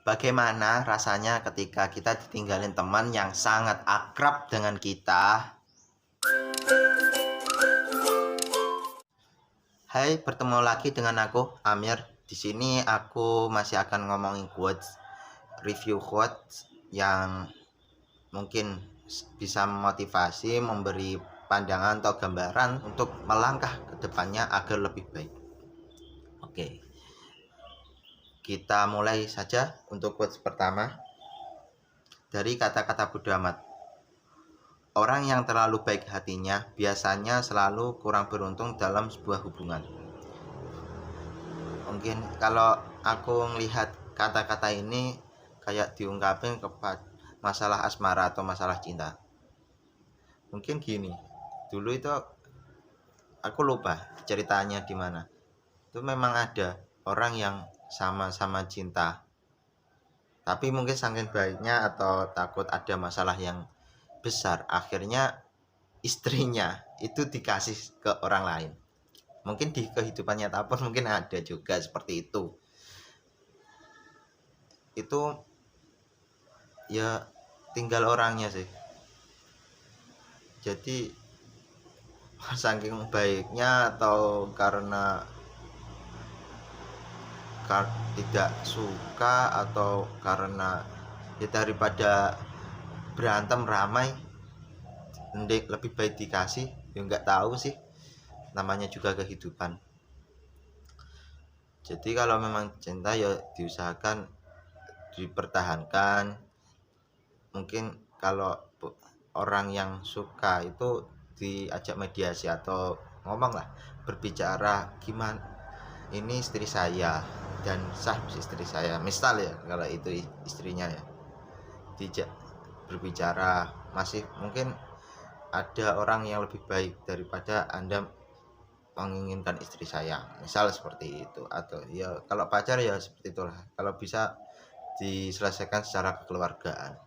Bagaimana rasanya ketika kita ditinggalin teman yang sangat akrab dengan kita? Hai, bertemu lagi dengan aku, Amir. Di sini aku masih akan ngomongin quotes, review quotes yang mungkin bisa memotivasi, memberi pandangan atau gambaran untuk melangkah ke depannya agar lebih baik. Oke. Kita mulai saja untuk quotes pertama. Dari kata-kata Bodo Amat. Orang yang terlalu baik hatinya biasanya selalu kurang beruntung dalam sebuah hubungan. Mungkin kalau aku melihat kata-kata ini kayak diungkapin kepada masalah asmara atau masalah cinta. Mungkin gini, dulu itu aku lupa ceritanya di mana. Itu memang ada orang yang sama-sama cinta, tapi mungkin saking baiknya atau takut ada masalah yang besar, akhirnya istrinya itu dikasih ke orang lain. Mungkin di kehidupan nyata pun mungkin ada juga seperti itu. Itu ya tinggal orangnya sih. Jadi saking baiknya atau karena tidak suka atau karena ya daripada berantem ramai lebih baik dikasih, ya nggak tahu sih, namanya juga kehidupan. Jadi kalau memang cinta ya diusahakan dipertahankan. Mungkin kalau orang yang suka itu diajak mediasi atau ngomong lah, berbicara gimana, ini istri saya dan sah istri saya, misal ya, kalau itu istrinya ya, dijak berbicara, masih mungkin ada orang yang lebih baik daripada Anda menginginkan istri saya, misal seperti itu. Atau ya kalau pacar ya seperti itulah, kalau bisa diselesaikan secara kekeluargaan.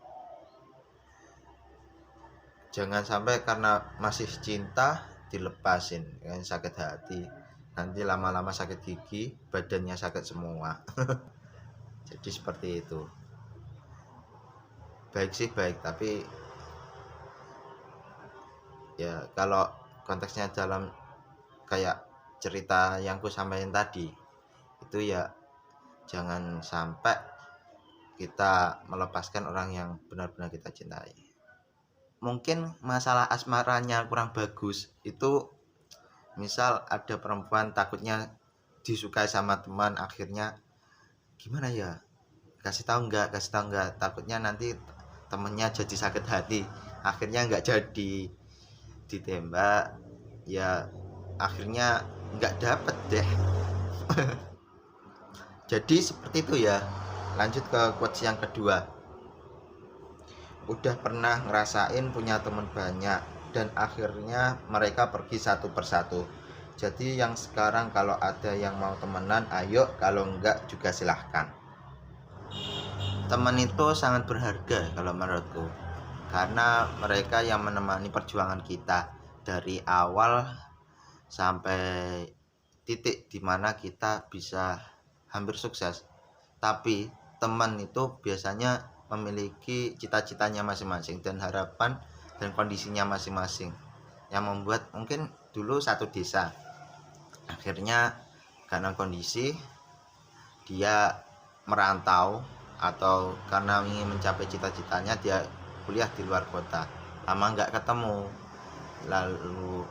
Jangan sampai karena masih cinta dilepasin, kan sakit hati, nanti lama-lama sakit gigi, badannya sakit semua. Jadi seperti itu. Baik sih baik, tapi ya kalau konteksnya dalam kayak cerita yang ku sampaikan tadi, itu ya jangan sampai kita melepaskan orang yang benar-benar kita cintai. Mungkin masalah asmaranya kurang bagus itu, misal ada perempuan takutnya disukai sama teman, akhirnya gimana ya, kasih tahu nggak, takutnya nanti temennya jadi sakit hati, akhirnya nggak jadi ditembak, ya akhirnya nggak dapet deh. Jadi seperti itu ya. Lanjut ke quotes yang kedua. Udah pernah ngerasain punya teman banyak dan akhirnya mereka pergi satu persatu. Jadi yang sekarang kalau ada yang mau temenan, ayo, kalau enggak juga silahkan. Teman itu sangat berharga kalau menurutku, karena mereka yang menemani perjuangan kita dari awal sampai titik dimana kita bisa hampir sukses. Tapi teman itu biasanya memiliki cita-citanya masing-masing dan harapan dan kondisinya masing-masing, yang membuat mungkin dulu satu desa, akhirnya karena kondisi dia merantau, atau karena ingin mencapai cita-citanya dia kuliah di luar kota, lama nggak ketemu, lalu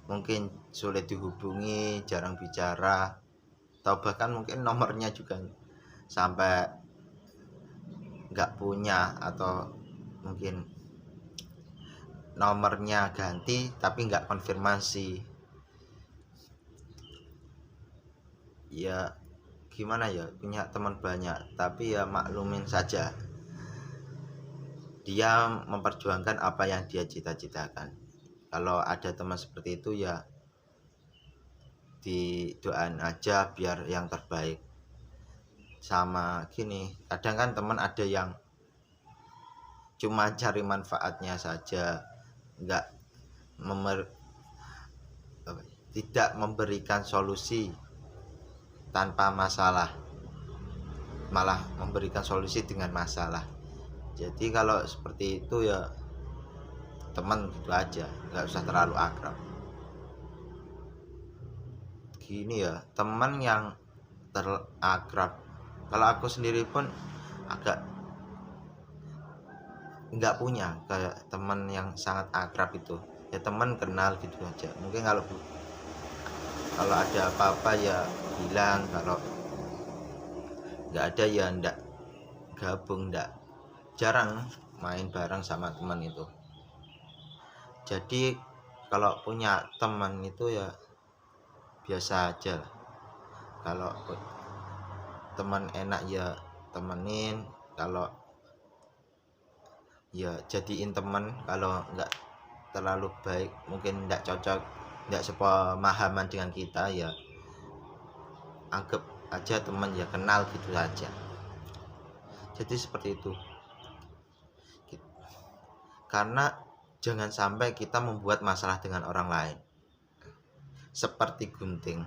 mungkin sulit dihubungi, jarang bicara, atau bahkan mungkin nomornya juga sampai nggak punya, atau mungkin nomornya ganti tapi nggak konfirmasi. Ya gimana ya, punya teman banyak tapi ya maklumin saja, dia memperjuangkan apa yang dia cita-citakan. Kalau ada teman seperti itu ya didoain aja biar yang terbaik. Sama gini, kadang kan teman ada yang cuma cari manfaatnya saja, nggak tidak memberikan solusi tanpa masalah. malah memberikan solusi dengan masalah. Jadi kalau seperti itu ya teman gitu aja, nggak usah terlalu akrab. Gini ya, teman yang terakrab, kalau aku sendiri pun agak nggak punya kayak teman yang sangat akrab itu. Ya teman kenal gitu aja, mungkin kalau ada apa-apa ya bilang, kalau nggak ada ya ndak gabung, ndak, jarang main bareng sama teman itu. Jadi kalau punya teman itu ya biasa aja lah. Kalau teman enak ya temenin, kalau ya jadiin teman. Kalau nggak terlalu baik, mungkin nggak cocok, nggak sepemahaman dengan kita, ya anggap aja teman, ya kenal gitu aja. Jadi seperti itu, karena jangan sampai kita membuat masalah dengan orang lain. Seperti gunting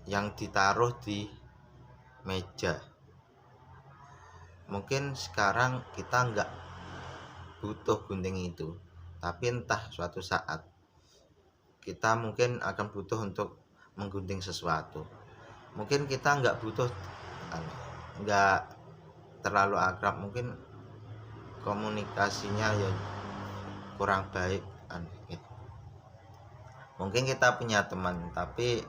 yang ditaruh di meja, mungkin sekarang kita nggak butuh gunting itu, tapi entah suatu saat kita mungkin akan butuh untuk menggunting sesuatu. Mungkin kita nggak butuh, nggak terlalu akrab, mungkin komunikasinya ya kurang baik, mungkin kita punya teman tapi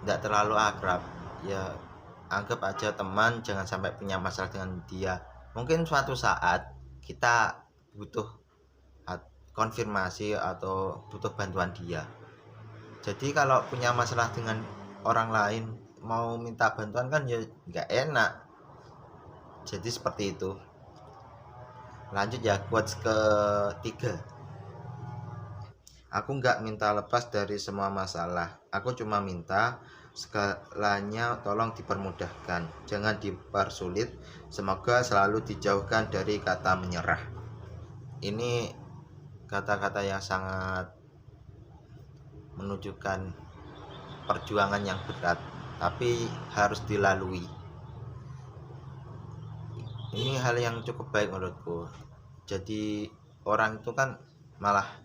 nggak terlalu akrab, ya anggap aja teman, jangan sampai punya masalah dengan dia. Mungkin suatu saat kita butuh konfirmasi atau butuh bantuan dia. Jadi kalau punya masalah dengan orang lain mau minta bantuan kan ya nggak enak. Jadi seperti itu. Lanjut ya, quotes ketiga. Aku nggak minta lepas dari semua masalah, aku cuma minta segalanya tolong dipermudahkan, jangan dipersulit, semoga selalu dijauhkan dari kata menyerah. Ini kata-kata yang sangat menunjukkan perjuangan yang berat, tapi harus dilalui. Ini hal yang cukup baik menurutku. Jadi orang itu kan malah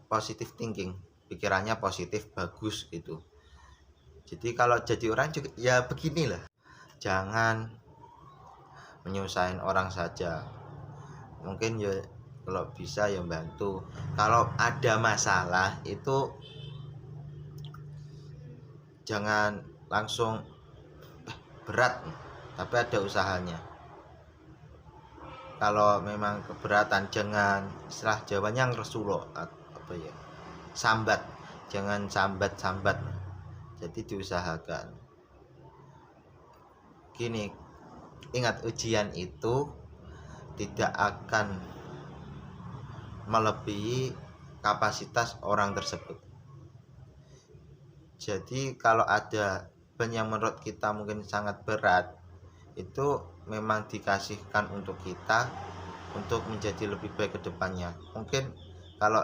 positive thinking, pikirannya positif, bagus gitu. Jadi kalau jadi orang juga ya beginilah, jangan menyusahin orang saja. Mungkin ya kalau bisa ya bantu. Kalau ada masalah itu jangan langsung berat, tapi ada usahanya. Kalau memang keberatan, jangan, istilah Jawanya ngeresulo, apa ya, sambat, jangan sambat. Jadi diusahakan. Gini, ingat, ujian itu tidak akan melebihi kapasitas orang tersebut. Jadi kalau ada beban yang menurut kita mungkin sangat berat, itu memang dikasihkan untuk kita untuk menjadi lebih baik ke depannya. Mungkin kalau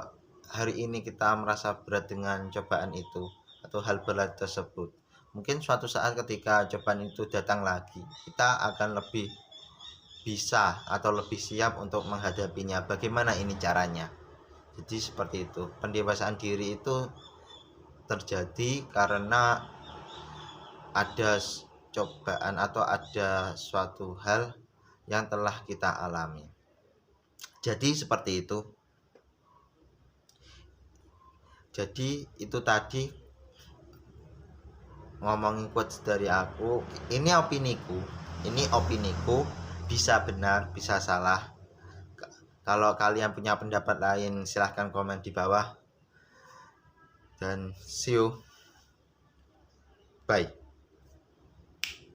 hari ini kita merasa berat dengan cobaan itu atau hal berat tersebut, mungkin suatu saat ketika cobaan itu datang lagi, kita akan lebih bisa atau lebih siap untuk menghadapinya. Bagaimana ini caranya? Jadi seperti itu. Pendewasaan diri itu terjadi karena ada cobaan atau ada suatu hal yang telah kita alami. Jadi seperti itu. Jadi itu tadi ngomongin quotes dari aku. Ini opiniku, bisa benar, bisa salah. Kalau kalian punya pendapat lain, silahkan komen di bawah. Dan see you. Bye.